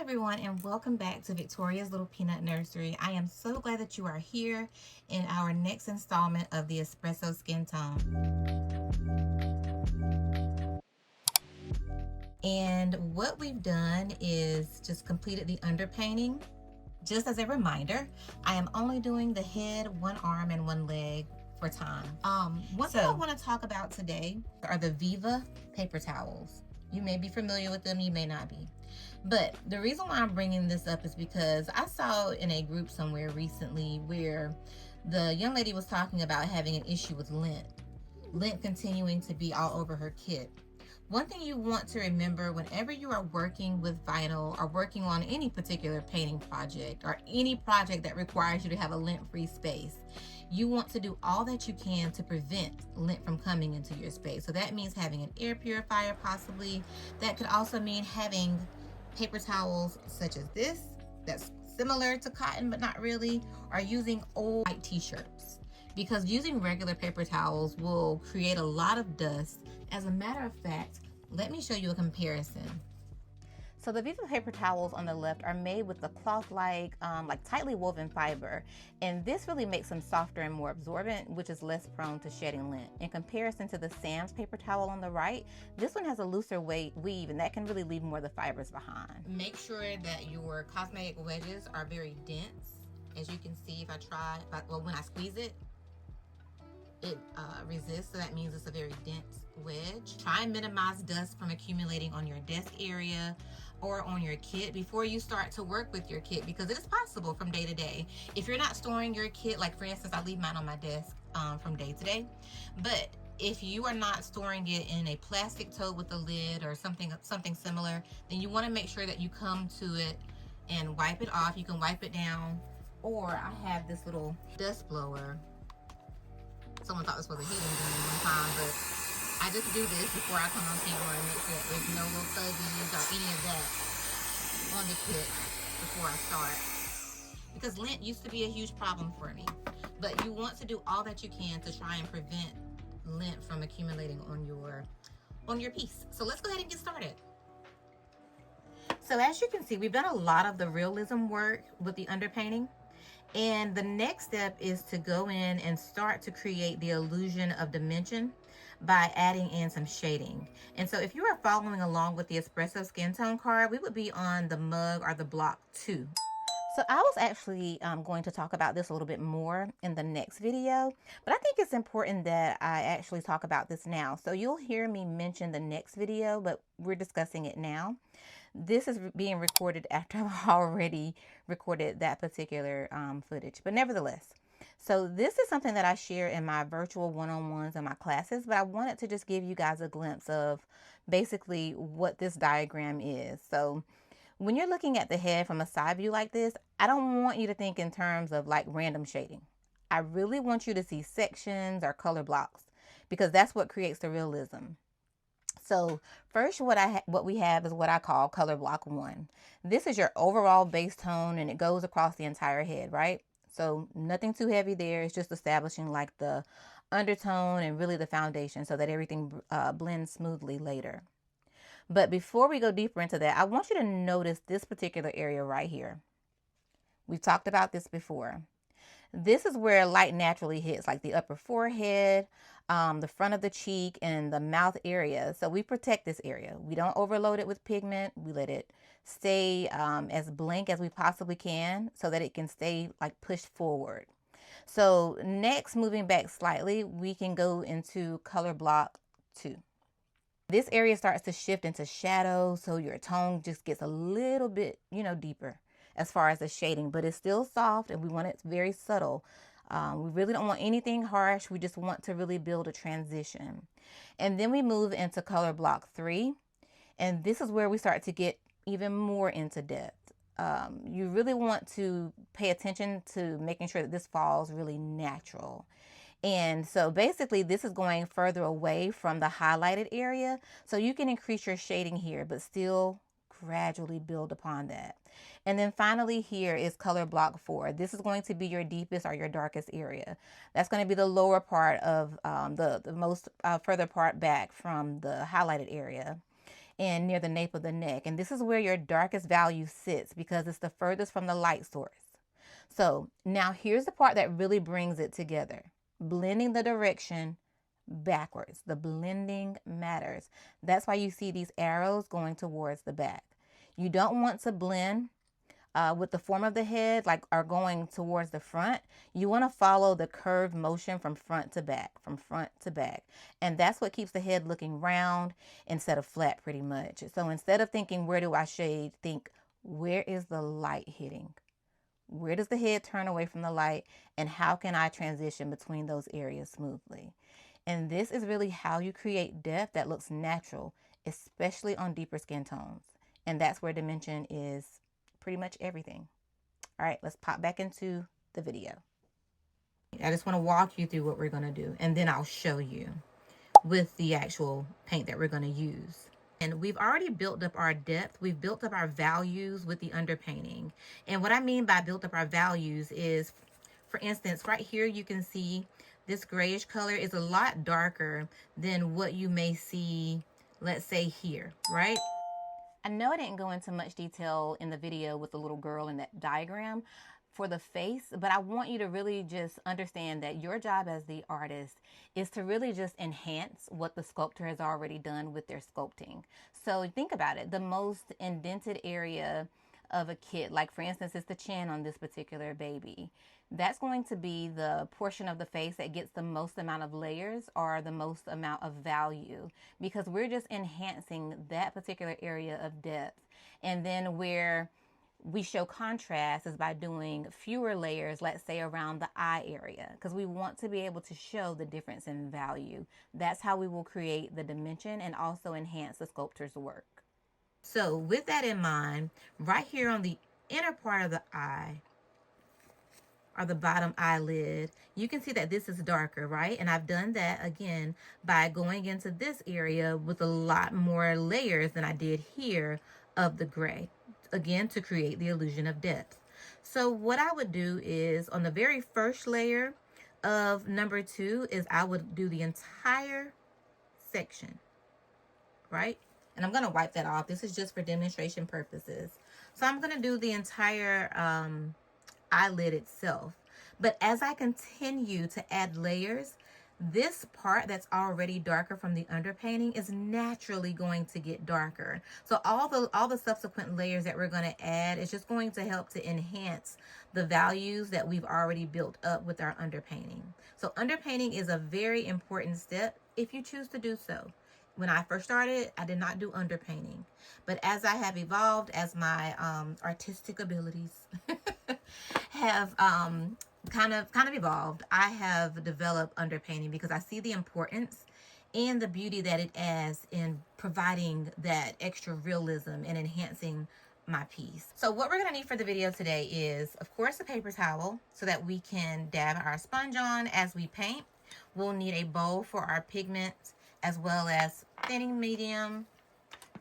everyone, and welcome back to Victoria's Little Peanut Nursery. I am so glad that you are here in our next installment of the Espresso Skintone. And what we've done is just completed the underpainting. Just as a reminder, I am only doing the head, one arm, and one leg for time. What I want to talk about today are the Viva paper towels. You may be familiar with them, you may not be. But the reason why I'm bringing this up is because I saw in a group somewhere recently where the young lady was talking about having an issue with lint continuing to be all over her kit. One thing you want to remember whenever you are working with vinyl or working on any particular painting project or any project that requires you to have a lint-free space, you want to do all that you can to prevent lint from coming into your space. So that means having an air purifier possibly. That could also mean having paper towels such as this, that's similar to cotton but not really, or using old white t-shirts. Because using regular paper towels will create a lot of dust. As a matter of fact, let me show you a comparison. So the Viva paper towels on the left are made with the cloth-like, tightly woven fiber, and this really makes them softer and more absorbent, which is less prone to shedding lint. In comparison to the Sam's paper towel on the right, this one has a looser weave, and that can really leave more of the fibers behind. Make sure that your cosmetic wedges are very dense. As you can see, when I squeeze it, it resists, so that means it's a very dense wedge. Try and minimize dust from accumulating on your desk area or on your kit before you start to work with your kit, because it's possible from day to day. If you're not storing your kit, like for instance, I leave mine on my desk from day to day, but if you are not storing it in a plastic tote with a lid or something similar, then you want to make sure that you come to it and wipe it off. You can wipe it down, or I have this little dust blower. Someone thought this was a hidden gun one time, but I just do this before I come on camera and make sure that there's no little fuzzies or any of that on the kit before I start. Because lint used to be a huge problem for me. But you want to do all that you can to try and prevent lint from accumulating on your piece. So let's go ahead and get started. So as you can see, we've done a lot of the realism work with the underpainting. And the next step is to go in and start to create the illusion of dimension by adding in some shading. And so if you are following along with the Espresso Skintone card, we would be on the mug or the block 2. So I was actually going to talk about this a little bit more in the next video, but I think it's important that I actually talk about this now. So you'll hear me mention the next video, but we're discussing it now. This is being recorded after I've already recorded that particular footage, but nevertheless. So this is something that I share in my virtual one-on-ones and my classes, but I wanted to just give you guys a glimpse of basically what this diagram is. So when you're looking at the head from a side view like this, I don't want you to think in terms of like random shading. I really want you to see sections or color blocks, because that's what creates the realism. So first, what we have is what I call color block 1. This is your overall base tone, and it goes across the entire head, right? So nothing too heavy there. It's just establishing like the undertone and really the foundation so that everything blends smoothly later. But before we go deeper into that, I want you to notice this particular area right here. We've talked about this before. This is where light naturally hits, like the upper forehead, the front of the cheek, and the mouth area. So we protect this area. We don't overload it with pigment. We let it stay as blank as we possibly can so that it can stay like pushed forward. So next, moving back slightly, we can go into color block 2. This area starts to shift into shadow, so your tone just gets a little bit, deeper as far as the shading, but it's still soft and we want it very subtle. We really don't want anything harsh. We just want to really build a transition. And then we move into color block 3. And this is where we start to get even more into depth. You really want to pay attention to making sure that this falls really natural. And so basically this is going further away from the highlighted area. So you can increase your shading here, but still gradually build upon that. And then finally here is color block 4. This is going to be your deepest or your darkest area. That's going to be the lower part of the most further part back from the highlighted area. and near the nape of the neck. And this is where your darkest value sits because it's the furthest from the light source. So now here's the part that really brings it together. Blending the direction backwards. The blending matters. That's why you see these arrows going towards the back. You don't want to blend with the form of the head, like are going towards the front. You want to follow the curved motion from front to back, from front to back. And that's what keeps the head looking round instead of flat pretty much. So instead of thinking, where do I shade? Think, where is the light hitting? Where does the head turn away from the light? And how can I transition between those areas smoothly? And this is really how you create depth that looks natural, especially on deeper skin tones. And that's where dimension is pretty much everything. All right, let's pop back into the video. I just want to walk you through what we're going to do, and then I'll show you with the actual paint that we're going to use. And we've already built up our depth. We've built up our values with the underpainting. And what I mean by built up our values is, for instance, right here you can see this grayish color is a lot darker than what you may see, let's say here, right? I know I didn't go into much detail in the video with the little girl in that diagram for the face, but I want you to really just understand that your job as the artist is to really just enhance what the sculptor has already done with their sculpting. So think about it. The most indented area of a kid, like for instance, it's the chin on this particular baby. That's going to be the portion of the face that gets the most amount of layers or the most amount of value, because we're just enhancing that particular area of depth. And then where we show contrast is by doing fewer layers, let's say around the eye area, because we want to be able to show the difference in value. That's how we will create the dimension and also enhance the sculptor's work. So with that in mind, right here on the inner part of the eye, or the bottom eyelid, you can see that this is darker, right? And I've done that again by going into this area with a lot more layers than I did here of the gray, again to create the illusion of depth. So what I would do is on the very first layer of number 2 is I would do the entire section, right? And I'm going to wipe that off. This is just for demonstration purposes. So I'm going to do the entire eyelid itself. But as I continue to add layers, this part that's already darker from the underpainting is naturally going to get darker. So all the subsequent layers that we're going to add is just going to help to enhance the values that we've already built up with our underpainting. So underpainting is a very important step if you choose to do so. When I first started, I did not do underpainting. But as I have evolved, as my artistic abilities have kind of evolved, I have developed underpainting because I see the importance and the beauty that it adds in providing that extra realism and enhancing my piece. So what we're going to need for the video today is, of course, a paper towel so that we can dab our sponge on as we paint. We'll need a bowl for our pigment, as well as thinning medium,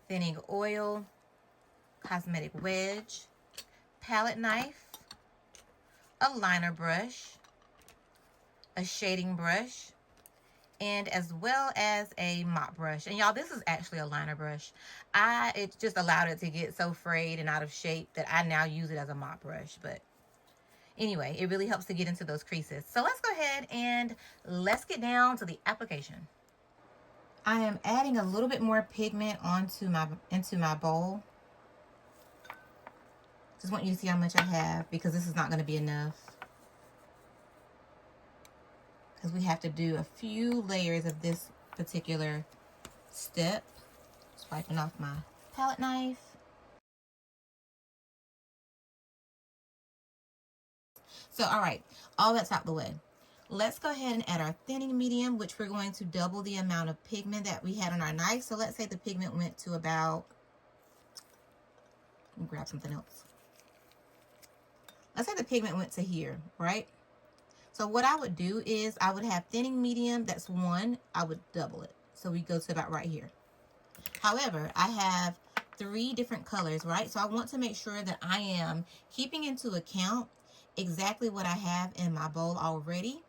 thinning oil, cosmetic wedge, palette knife, a liner brush, a shading brush, and as well as a mop brush. And y'all, this is actually a liner brush. It just allowed it to get so frayed and out of shape that I now use it as a mop brush. But anyway, it really helps to get into those creases. So let's go ahead and let's get down to the application. I am adding a little bit more pigment into my bowl. Just want you to see how much I have, because this is not going to be enough. Because we have to do a few layers of this particular step. Just wiping off my palette knife. So, all right, all that's out the way. Let's go ahead and add our thinning medium, which we're going to double the amount of pigment that we had on our knife. So let's say the pigment went to about, let me grab something else. Let's say the pigment went to here, right? So what I would do is I would have thinning medium, that's 1, I would double it. So we go to about right here. However, I have 3 different colors, right? So I want to make sure that I am keeping into account exactly what I have in my bowl already.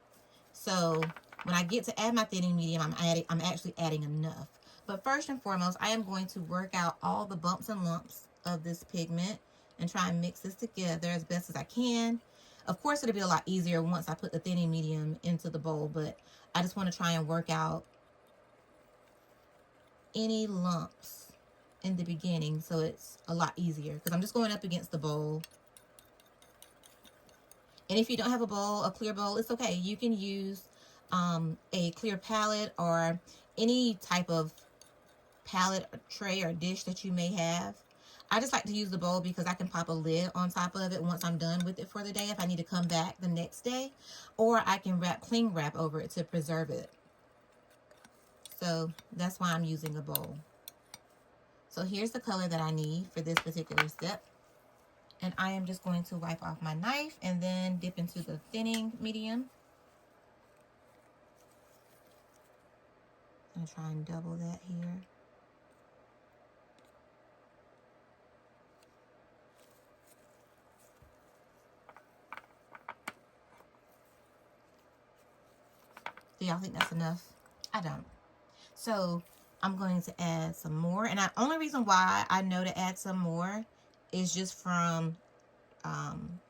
So when I get to add my thinning medium, I'm actually adding enough. But first and foremost, I am going to work out all the bumps and lumps of this pigment and try and mix this together as best as I can. Of course, it'll be a lot easier once I put the thinning medium into the bowl, but I just want to try and work out any lumps in the beginning so it's a lot easier, because I'm just going up against the bowl. And if you don't have a bowl, a clear bowl, it's okay. You can use a clear palette or any type of palette or tray or dish that you may have. I just like to use the bowl because I can pop a lid on top of it once I'm done with it for the day if I need to come back the next day, or I can cling wrap over it to preserve it. So that's why I'm using a bowl. So here's the color that I need for this particular step. And I am just going to wipe off my knife and then dip into the thinning medium. I'm going to try and double that here. Do y'all think that's enough? I don't. So I'm going to add some more. And the only reason why I know to add some more is just from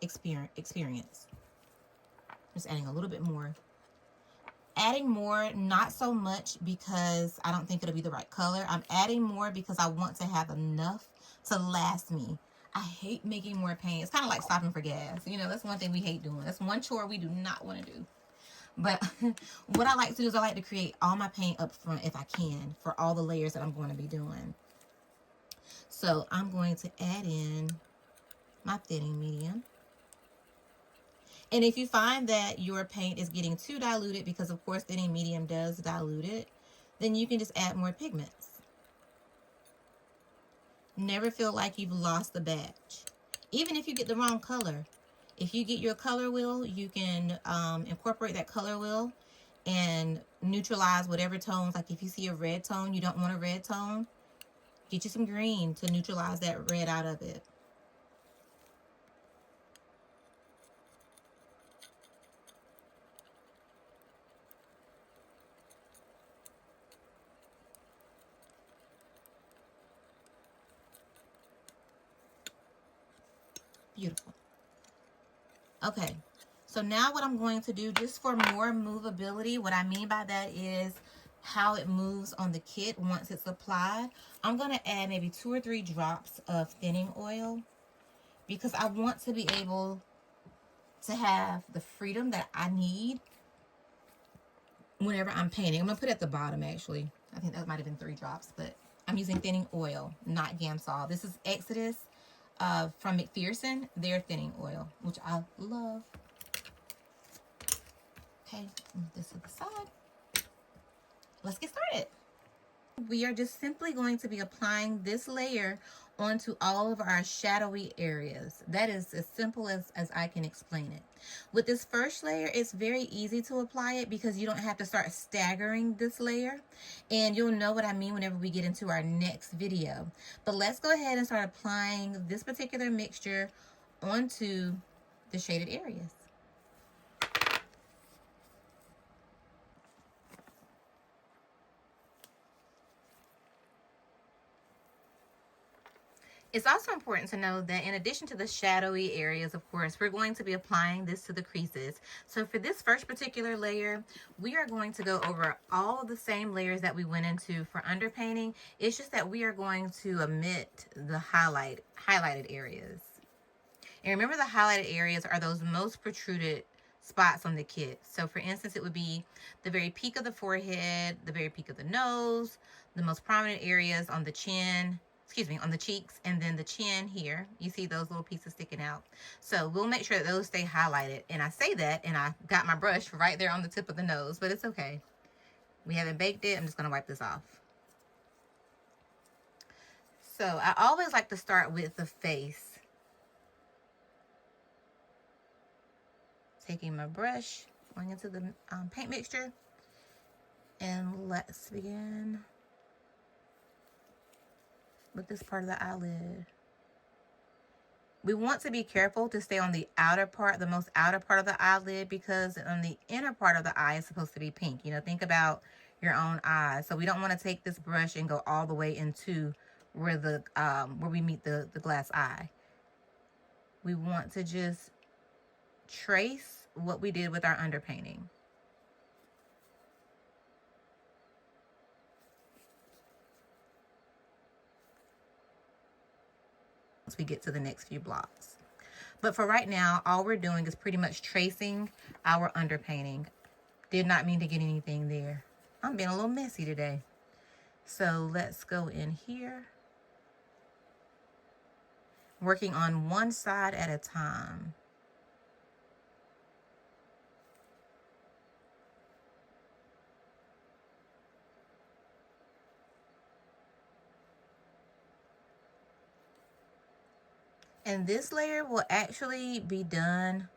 experience. Just adding a little bit more. Adding more, not so much because I don't think it'll be the right color. I'm adding more because I want to have enough to last me. I hate making more paint. It's kind of like stopping for gas. You know, that's one thing we hate doing. That's one chore we do not want to do. But what I like to do is I like to create all my paint up front if I can for all the layers that I'm going to be doing. So I'm going to add in my thinning medium. And if you find that your paint is getting too diluted, because of course thinning medium does dilute it, then you can just add more pigments. Never feel like you've lost the batch. Even if you get the wrong color. If you get your color wheel, you can incorporate that color wheel and neutralize whatever tones. Like if you see a red tone, you don't want a red tone, get you some green to neutralize that red out of it. Beautiful. Okay, so now what I'm going to do, just for more movability, what I mean by that is how it moves on the kit once it's applied. I'm going to add maybe 2 or 3 drops of thinning oil because I want to be able to have the freedom that I need whenever I'm painting. I'm going to put it at the bottom, actually. I think that might have been 3 drops, but I'm using thinning oil, not Gamsol. This is Exodus from McPherson, their thinning oil, which I love. Okay, move this to the side. Let's get started. We are just simply going to be applying this layer onto all of our shadowy areas. That is as simple as I can explain it. With this first layer, it's very easy to apply it because you don't have to start staggering this layer. And you'll know what I mean whenever we get into our next video. But let's go ahead and start applying this particular mixture onto the shaded areas. It's also important to know that in addition to the shadowy areas, of course, we're going to be applying this to the creases. So for this first particular layer, we are going to go over all of the same layers that we went into for underpainting. It's just that we are going to omit the highlighted areas. And remember, the highlighted areas are those most protruded spots on the kit. So for instance, it would be the very peak of the forehead, the very peak of the nose, the most prominent areas on the chin, on the cheeks, and then the chin here. You see those little pieces sticking out. So we'll make sure that those stay highlighted. And I say that, and I got my brush right there on the tip of the nose, but it's okay. We haven't baked it. I'm just going to wipe this off. So I always like to start with the face. Taking my brush, going into the paint mixture, and let's begin with this part of the eyelid. We want to be careful to stay on the outer part, the most outer part of the eyelid, because on the inner part of the eye is supposed to be pink. You know, think about your own eyes. So we don't want to take this brush and go all the way into where the where we meet the glass eye. We want to just trace what we did with our underpainting. Once we get to the next few blocks. But for right now, all we're doing is pretty much tracing our underpainting. Did not mean to get anything there. I'm being a little messy today. So let's go in here. Working on one side at a time. And this layer will actually be done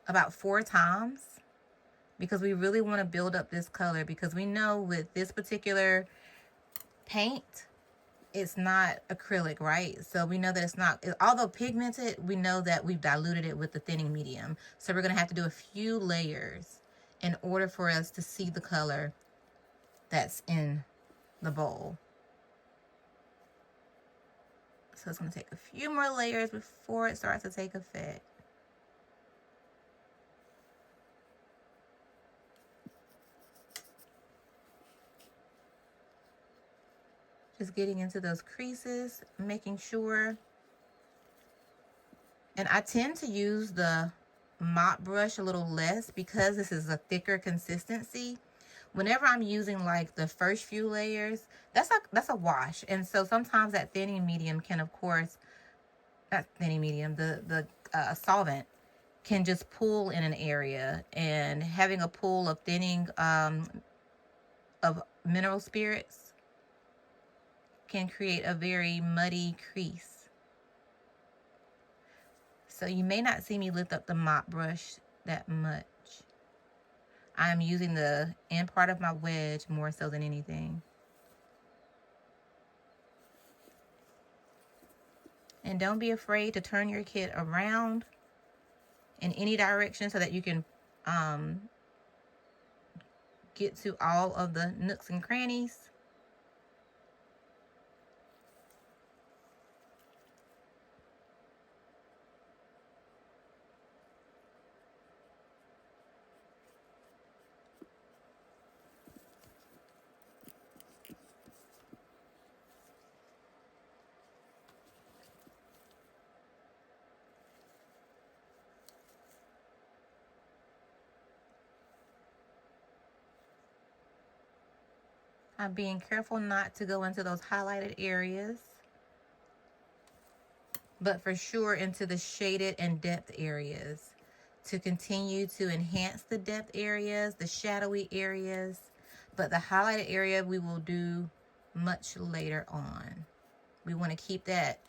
about 4 times, because we really want to build up this color, because we know with this particular paint, it's not acrylic, right? So we know that it's not, although pigmented, we know that we've diluted it with the thinning medium. So we're going to have to do a few layers in order for us to see the color that's in the bowl. So it's going to take a few more layers before it starts to take effect. Just getting into those creases, making sure. And I tend to use the mop brush a little less because this is a thicker consistency. Whenever I'm using like the first few layers, that's a wash. And so sometimes that thinning medium can, of course, not thinning medium, the solvent can just pool in an area. And having a pool of thinning of mineral spirits can create a very muddy crease. So you may not see me lift up the mop brush that much. I'm using the end part of my wedge more so than anything. And don't be afraid to turn your kit around in any direction so that you can get to all of the nooks and crannies. I'm being careful not to go into those highlighted areas, but for sure into the shaded and depth areas to continue to enhance the depth areas, the shadowy areas, but the highlighted area we will do much later on. We want to keep that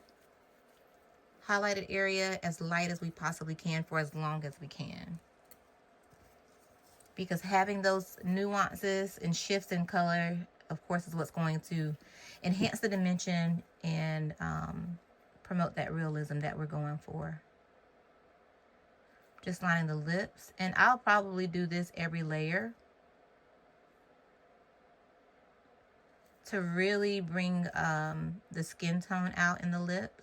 highlighted area as light as we possibly can for as long as we can, because having those nuances and shifts in color, of course, is what's going to enhance the dimension and promote that realism that we're going for. Just lining the lips, and I'll probably do this every layer to really bring the skin tone out in the lips.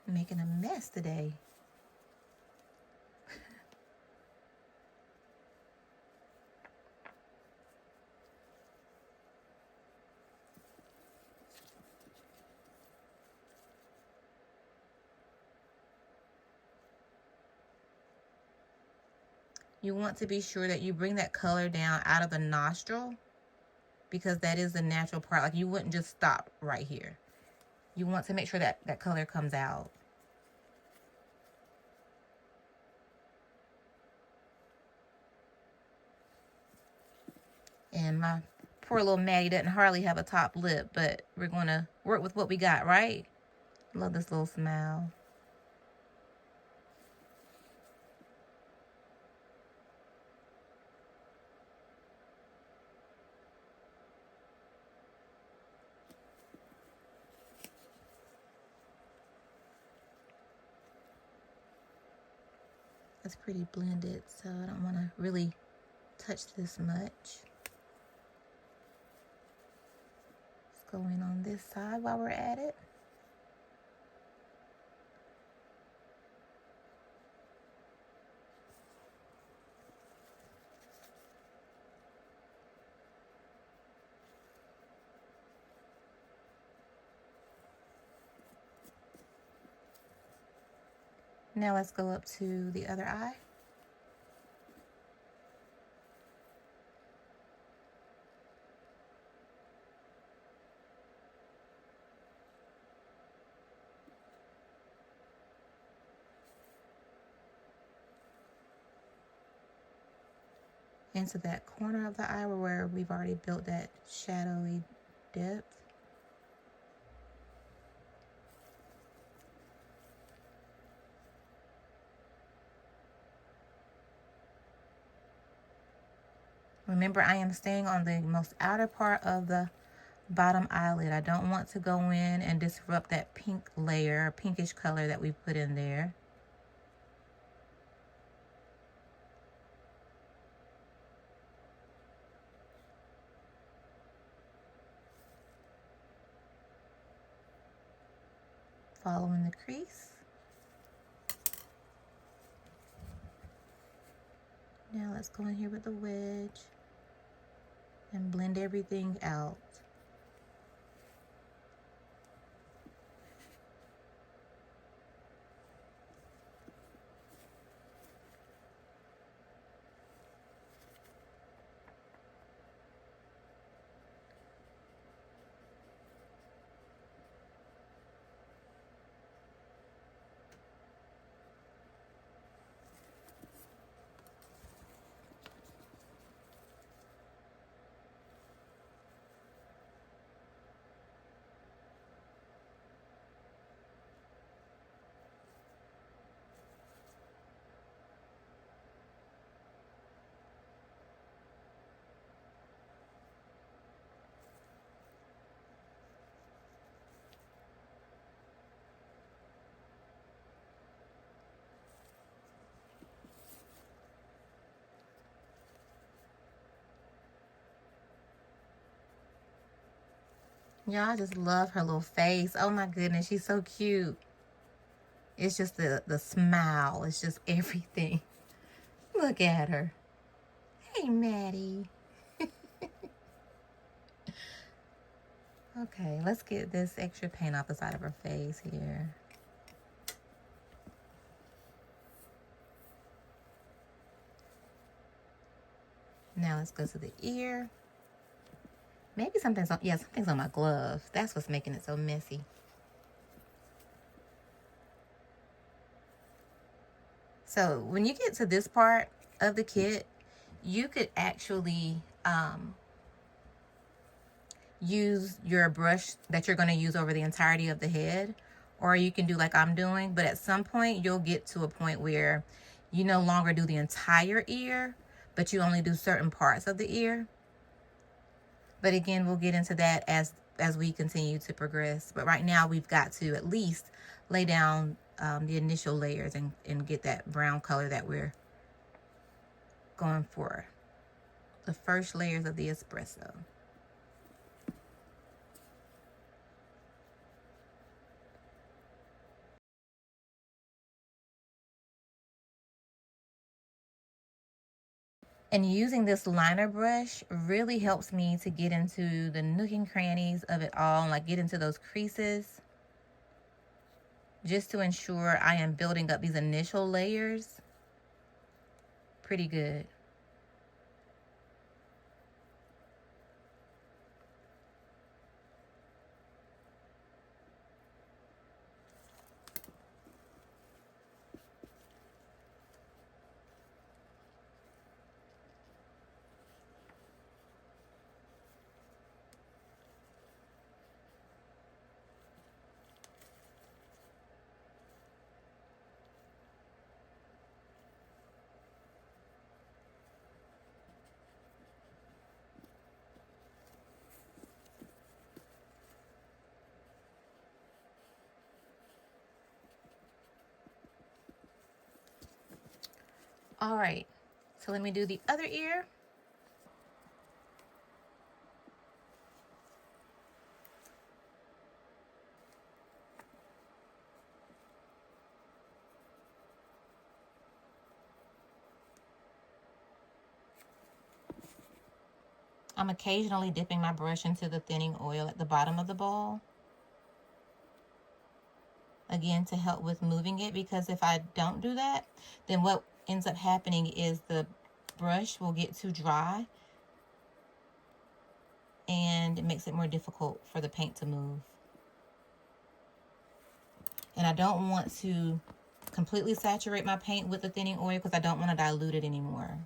Making a mess today. You want to be sure that you bring that color down out of the nostril, because that is the natural part. Like, you wouldn't just stop right here. You want to make sure that that color comes out. And my poor little Maddie doesn't hardly have a top lip, but we're going to work with what we got, right? Love this little smile. It's pretty blended, so I don't want to really touch this much. Let's go in on this side while we're at it. Now let's go up to the other eye. Into that corner of the eye where we've already built that shadowy depth. Remember, I am staying on the most outer part of the bottom eyelid. I don't want to go in and disrupt that pink layer, pinkish color that we put in there. Following the crease. Now let's go in here with the wedge and blend everything out. Y'all, I just love her little face. Oh my goodness, she's so cute. It's just the smile. It's just everything. Look at her. Hey, Maddie. Okay, let's get this extra paint off the side of her face here. Now let's go to the ear. Maybe something's on, yeah, something's on my glove. That's what's making it so messy. So when you get to this part of the kit, you could actually use your brush that you're going to use over the entirety of the head, or you can do like I'm doing, but at some point you'll get to a point where you no longer do the entire ear, but you only do certain parts of the ear. But again, we'll get into that as we continue to progress. But right now we've got to at least lay down the initial layers and get that brown color that we're going for. The first layers of the espresso. And using this liner brush really helps me to get into the nook and crannies of it all, like get into those creases, just to ensure I am building up these initial layers pretty good. All right, so let me do the other ear. I'm occasionally dipping my brush into the thinning oil at the bottom of the bowl. Again, to help with moving it, because if I don't do that, then what ends up happening is the brush will get too dry and it makes it more difficult for the paint to move. And I don't want to completely saturate my paint with the thinning oil because I don't want to dilute it anymore.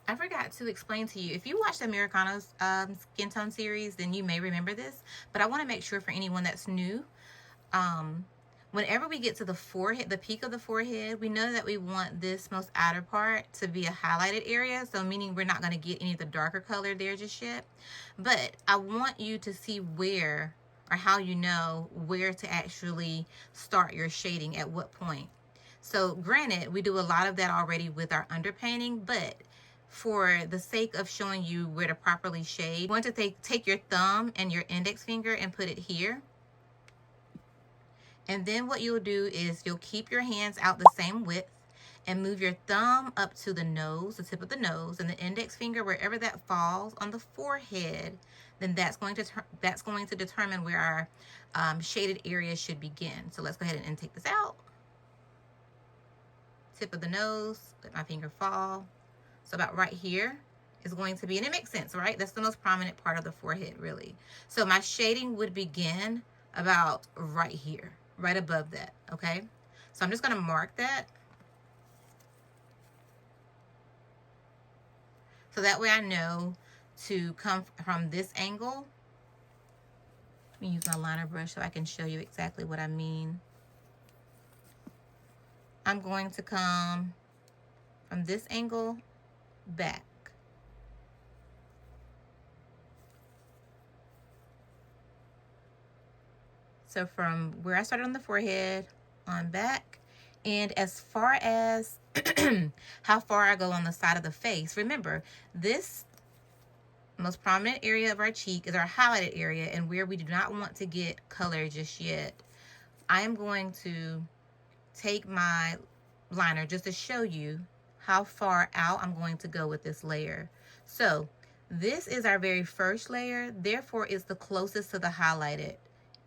I forgot to explain to you, if you watched the Americano's skin tone series, then you may remember this, but I want to make sure for anyone that's new, whenever we get to the forehead, the peak of the forehead, we know that we want this most outer part to be a highlighted area, so meaning we're not going to get any of the darker color there just yet. But I want you to see where, or how you know where to actually start your shading at what point. So granted, we do a lot of that already with our underpainting, but for the sake of showing you where to properly shade, you want to take your thumb and your index finger and put it here. And then what you'll do is you'll keep your hands out the same width and move your thumb up to the nose, the tip of the nose, and the index finger wherever that falls on the forehead. Then that's going to determine where our shaded area should begin. So let's go ahead and take this out. Tip of the nose, let my finger fall. So about right here is going to be, and it makes sense, right? That's the most prominent part of the forehead, really. So my shading would begin about right here, right above that, okay? So I'm just gonna mark that. So that way I know to come from this angle. Let me use my liner brush so I can show you exactly what I mean. I'm going to come from this angle back. So from where I started on the forehead on back, and as far as how far I go on the side of the face, remember this most prominent area of our cheek is our highlighted area, and where we do not want to get color just yet. I am going to take my liner just to show you how far out I'm going to go with this layer. So this is our very first layer, therefore it's the closest to the highlighted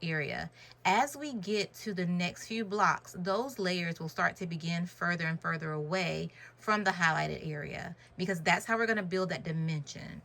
area. As we get to the next few blocks, those layers will start to begin further and further away from the highlighted area, because that's how we're going to build that dimension.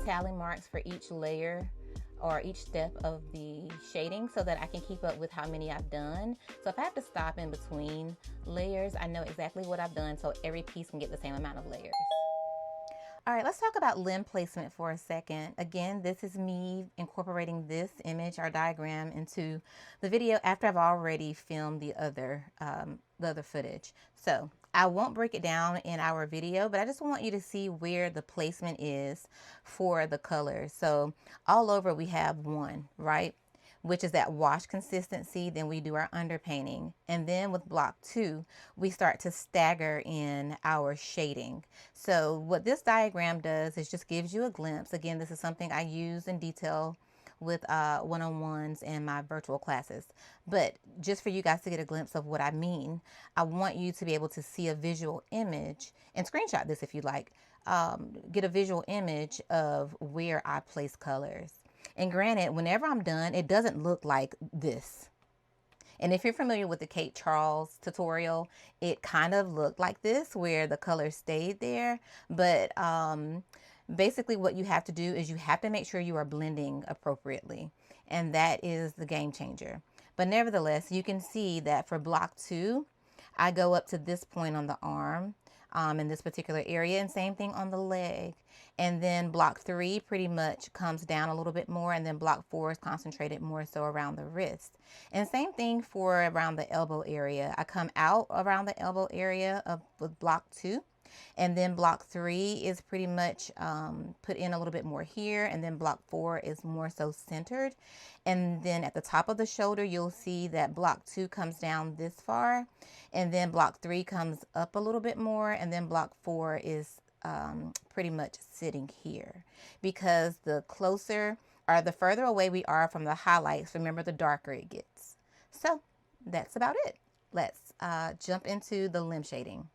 tally marks for each layer or each step of the shading so that I can keep up with how many I've done. So if I have to stop in between layers, I know exactly what I've done so every piece can get the same amount of layers. All right, let's talk about limb placement for a second. Again, this is me incorporating this image or diagram into the video after I've already filmed the other footage. So I won't break it down in our video, but I just want you to see where the placement is for the colors. So all over we have one, right? Which is that wash consistency. Then we do our underpainting. And then with block 2, we start to stagger in our shading. So what this diagram does is just gives you a glimpse. Again, this is something I use in detail with one-on-ones and my virtual classes. But just for you guys to get a glimpse of what I mean, I want you to be able to see a visual image, and screenshot this if you like, get a visual image of where I place colors. And granted, whenever I'm done, it doesn't look like this. And if you're familiar with the Kate Charles tutorial, it kind of looked like this, where the color stayed there. But basically what you have to do is you have to make sure you are blending appropriately. And that is the game changer. But nevertheless, you can see that for block 2, I go up to this point on the arm in this particular area, and same thing on the leg. And then block 3 pretty much comes down a little bit more, and then block 4 is concentrated more so around the wrist. And same thing for around the elbow area. I come out around the elbow area with block 2, and then block 3 is pretty much put in a little bit more here, and then block 4 is more so centered. And then at the top of the shoulder, you'll see that block 2 comes down this far, and then block 3 comes up a little bit more, and then block 4 is pretty much sitting here, because the closer or the further away we are from the highlights, remember, the darker it gets. So that's about it. Let's jump into the limb shading.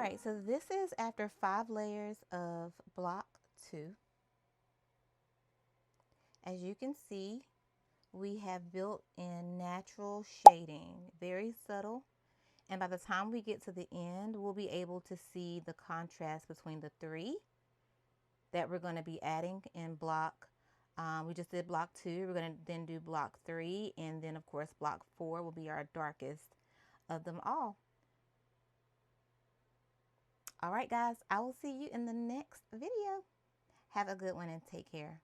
right, so this is after 5 layers of block 2. As you can see, we have built in natural shading, very subtle. And by the time we get to the end, we'll be able to see the contrast between the 3 that we're going to be adding in block. We just did block 2. We're going to then do block 3. And then, of course, block 4 will be our darkest of them all. All right, guys, I will see you in the next video. Have a good one and take care.